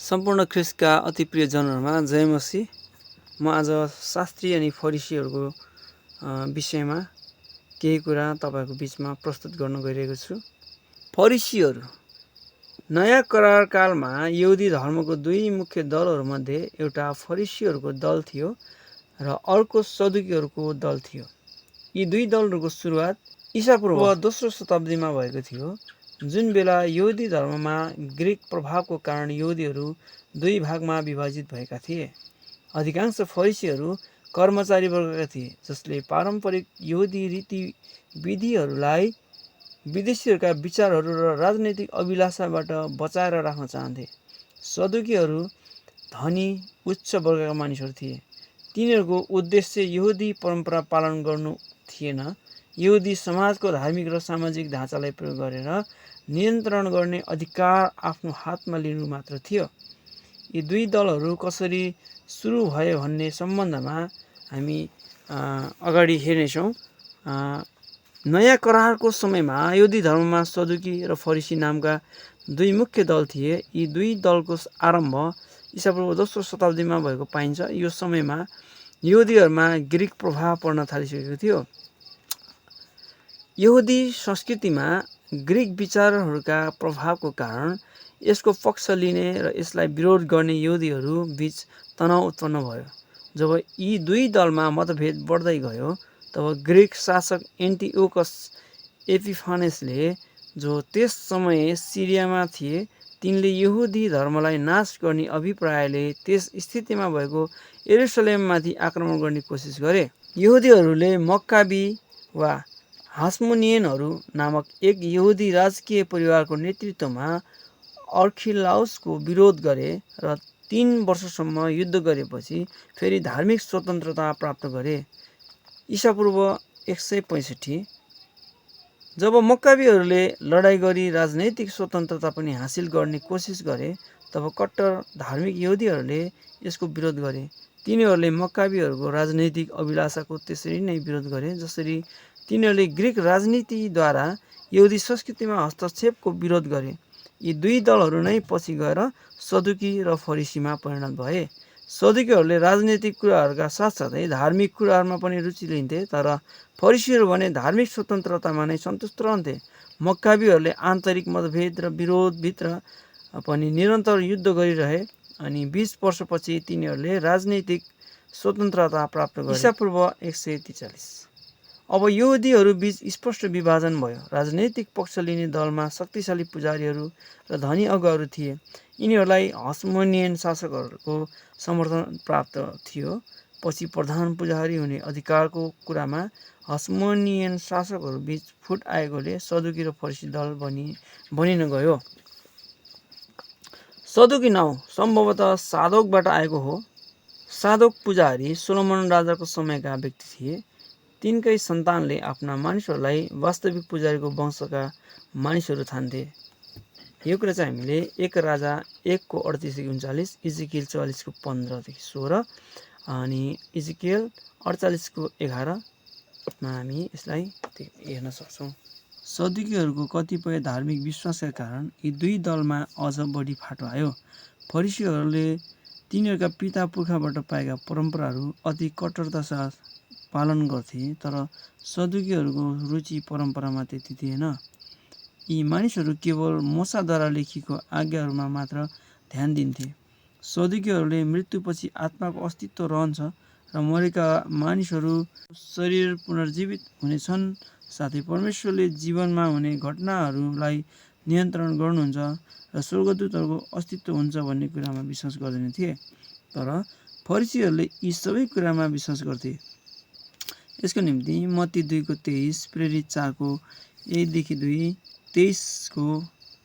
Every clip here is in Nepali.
सम्पूर्ण ख्रिस्टका अति प्रिय जनहरूमा जय मसीह। म आज शास्त्री अनि फरिसीहरूको विषयमा केही कुरा तपाईहरुको बीचमा प्रस्तुत गर्न गइरहेको छु। फरिसीहरू नयाँ करार कालमा यहुदी धर्मको दुई मुख्य दलहरूमध्ये एउटा फरिसीहरूको दल थियो र अर्को सदुकीहरूको दल थियो। यी दुई दलहरूको सुरुवात ईसापूर्व दोस्रो शताब्दीमा भएको थियो, जुन बेला यहुदी धर्ममा ग्रीक प्रभावको कारण यहुदीहरू दुई भागमा विभाजित भएका थिए। अधिकांश फरिसीहरू कर्मचारी वर्गका थिए, जसले पारम्परिक यहुदी रीतिविधिहरूलाई विदेशीहरूका विचारहरू र राजनैतिक अभिलाषाबाट बचाएर राख्न चाहन्थे। सदुकीहरू धनी उच्च वर्गका मानिसहरू थिए। तिनीहरूको उद्देश्य यहुदी परम्परा पालन गर्नु थिएन, यहुदी समाजको धार्मिक र सामाजिक ढाँचालाई प्रयोग गरेर नियन्त्रण गर्ने अधिकार आफ्नो हातमा लिनु मात्र थियो। यी दुई दलहरू कसरी सुरु भयो भन्ने सम्बन्धमा हामी अगाडि हेर्नेछौँ। नयाँ करारको समयमा यहुदी धर्ममा सदुकी र फरिसी नामका दुई मुख्य दल थिए। यी दुई दलको आरम्भ ईसापूर्व दोस्रो शताब्दीमा भएको पाइन्छ। यो समयमा यहुदीहरूमा ग्रीक प्रभाव पर्न थालिसकेको थियो। यहुदी संस्कृतिमा ग्रीक विचारहरूका प्रभावको कारण यसको पक्ष लिने र यसलाई विरोध गर्ने यहुदीहरू बीच तनाव उत्पन्न भयो। जब यी दुई दलमा मतभेद बढ्दै गयो, तब ग्रीक शासक एन्टिओकस एपिफानेसले, जो त्यस समय सिरियामा थिए, तिनले यहुदी धर्मलाई नाश गर्ने अभिप्रायले त्यस स्थितिमा भएको यरुसलेममाथि आक्रमण गर्ने कोसिस गरे। यहुदीहरूले मक्काबी वा हास्मोनियनहरू नामक एक यहुदी राजकीय परिवारको नेतृत्वमा अर्खिलाउसको विरोध गरे र 3 वर्षसम्म युद्ध गरेपछि फेरि धार्मिक स्वतन्त्रता प्राप्त गरे। ईसापूर्व 165 जब मक्काबीहरूले लडाईँ गरी राजनैतिक स्वतन्त्रता पनि हासिल गर्ने कोसिस गरे, तब कट्टर धार्मिक यहुदीहरूले यसको विरोध गरे। तिनीहरूले मक्काबीहरूको राजनैतिक अभिलाषाको त्यसरी नै विरोध गरे जसरी तिनीहरूले ग्रीक राजनीतिद्वारा यहुदी संस्कृतिमा हस्तक्षेपको विरोध गरे। यी दुई दलहरू नै पछि गएर सदुकी र फरिसीमा परिणत भए। सदुकीहरूले राजनैतिक कुराहरूका साथसाथै धार्मिक कुराहरूमा पनि रुचि लिन्थे, तर फरिसीहरू भने धार्मिक स्वतन्त्रतामा नै सन्तुष्ट रहन्थे। मक्काबीहरूले आन्तरिक मतभेद र विरोधभित्र पनि निरन्तर युद्ध गरिरहे अनि 20 वर्षपछि तिनीहरूले राजनैतिक स्वतन्त्रता प्राप्त गरे। ईसापूर्व 143 अब यहुदीहरू बीच स्पष्ट विभाजन भयो। राजनैतिक पक्ष लिने दलमा शक्तिशाली पुजारीहरू र धनी अगुवाहरू थिए। यिनीहरूलाई हास्मोनियन शासकहरूको समर्थन प्राप्त थियो। पछि प्रधान पुजारी हुने अधिकारको कुरामा हास्मोनियन शासकहरू बीच फुट आएकोले सदुकी र फरिसी दल बनिन गयो। सदुकी नाउँ सम्भवतः सादोकबाट आएको हो। सादोक पुजारी सोलोमन राजाको समयका व्यक्ति थिए। तिनकै सन्तानले आफ्ना मानिसहरूलाई वास्तविक पुजारीको वंशका मानिसहरू ठान्थे। यो कुरा चाहिँ हामीले 1 राजा 1 को 38-39, इजिकियल 44 को 15-16 अनि इजिकियल 48 को 11 मा हामी यसलाई हेर्न सक्छौँ। सदुकीहरूको कतिपय धार्मिक विश्वासका कारण यी दुई दलमा अझ बढी फाटो आयो। फरिसीहरूले तिनीहरूका पिता पुर्खाबाट पाएका परम्पराहरू अति कट्टरतासाथ पालन गर्थे, तर सदुकीहरूको रुचि परम्परामा त्यति थिएन। यी मानिसहरू केवल मोसाद्वारा लेखिएको आज्ञाहरूमा मात्र ध्यान दिन्थे। सदुकीहरूले मृत्युपछि आत्माको अस्तित्व रहन्छ र मरेका मानिसहरू शरीर पुनर्जीवित हुनेछन्, साथै परमेश्वरले जीवनमा हुने घटनाहरूलाई नियन्त्रण गर्नुहुन्छ र स्वर्गदूतहरूको अस्तित्व हुन्छ भन्ने कुरामा विश्वास गर्दैनथे। तर फरिसीहरूले यी सबै कुरामा विश्वास गर्थे। यसको निम्ति मत्ती 2 को 23, प्रेरित 4 को 1-2, 23 को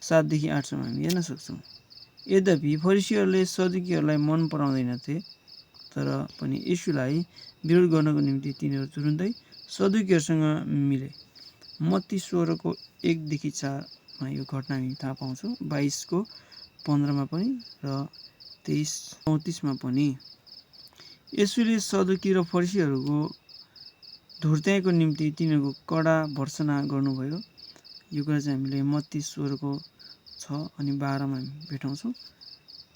7-8 सम्म हामी हेर्न सक्छौँ। यद्यपि फरिसीहरूले सदुकीहरूलाई मन पराउँदैनथे, तर पनि येशूलाई विरोध गर्नको निम्ति तिनीहरू तुरुन्तै सदुकीहरूसँग मिले। मत्ती 16 को 1-4 मा यो घटना हामी थाहा पाउँछौँ। 22 को 15 मा पनि र 23-34 मा पनि। येशूले सदुकी र फरिसीहरूको धुर्त्याएको निम्ति तिनीहरूको कडा भर्त्सना गर्नुभयो। यो कुरा चाहिँ हामीले मत्ती 16 को 6 अनि 12 मा भेटाउँछौँ।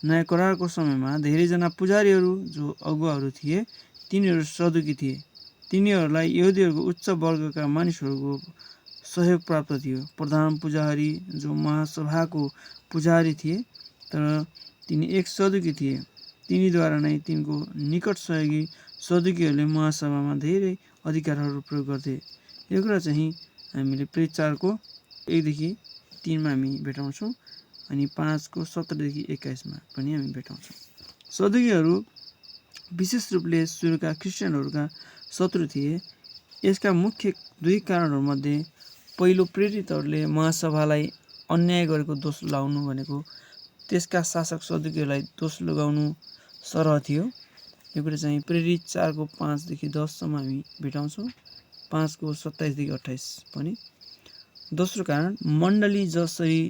नयाँ करारको समयमा धेरैजना पुजारीहरू जो अगुवाहरू थिए तिनीहरू सदुकी थिए। तिनीहरूलाई यहुदीहरूको उच्च वर्गका मानिसहरूको सहयोग प्राप्त थियो। प्रधान पुजारी जो महासभाको पुजारी थिए तर तिनी एक सदुकी थिए। तिनीद्वारा नै तिनको निकट सहयोगी सदुकीहरूले महासभामा धेरै अधिकारहरू प्रयोग गर्थे। यो कुरा चाहिँ हामीले प्रेरित 4को 1देखि 3मा हामी भेटाउँछौँ अनि 5को 17देखि 21मा पनि हामी भेटाउँछौँ। सदुकीहरू विशेष रूपले सुरुका क्रिस्चियनहरूका शत्रु थिए। यसका मुख्य 2 कारणहरूमध्ये पहिलो, प्रेरितहरूले महासभालाई अन्याय गरेको दोष लगाउनु भनेको त्यसका शासक सदुकीहरूलाई दोष लगाउनु सरह थियो। यो कुरा चाहिँ प्रेरित 4को 5देखि 10सम्म हामी भेटाउँछौँ, 5को 27देखि 28 पनि। दोस्रो कारण, मण्डली जसरी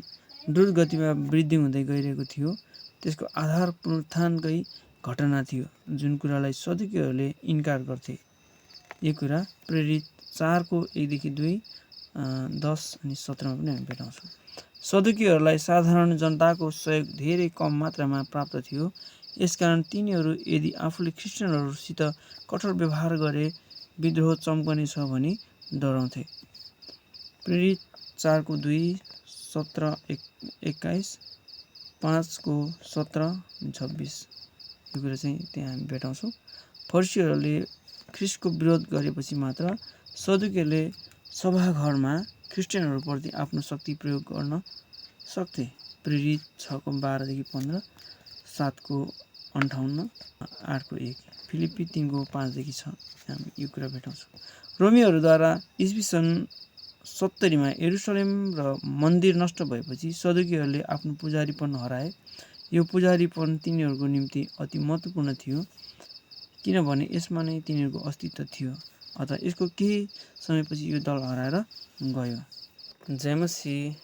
द्रुत गतिमा वृद्धि हुँदै गइरहेको थियो त्यसको आधार पुनरुत्थानकै घटना थियो, जुन कुरालाई सदुकीहरूले इन्कार गर्थे। यो कुरा प्रेरित 4को 1देखि 2, 10 अनि 17मा पनि हामी भेटाउँछौँ। सदुकीहरूलाई साधारण जनताको सहयोग धेरै कम मात्रामा प्राप्त थियो। यसकारण तिनीहरू यदि आफूले क्रिस्चियनहरूसित कठोर व्यवहार गरे विद्रोह चम्कने छ भनी डराउँथे। प्रेरित 4को 2, 17, 21, 5को 17, 26 यो कुरा चाहिँ त्यहाँ हामी भेटाउँछौँ। फरिसीहरूले ख्रिस्टको विरोध गरेपछि मात्र सदुकीहरूले सभाघरमा क्रिस्चियनहरूप्रति आफ्नो शक्ति प्रयोग गर्न सक्थे। प्रेरित 6को 12देखि 15, 7को 58, 8को 1, फिलिप्पी 3को 5देखि 6 हामी यो कुरा भेटाउँछौँ। रोमीहरूद्वारा ईस्वी सन् 70मा यरुसलेम र मन्दिर नष्ट भएपछि सदुकीहरूले आफ्नो पुजारीपन हराए। यो पुजारीपन तिनीहरूको निम्ति अति महत्त्वपूर्ण थियो किनभने यसमा नै तिनीहरूको अस्तित्व थियो। अतः यसको केही समयपछि यो दल हराएर गयो। जय मसीह।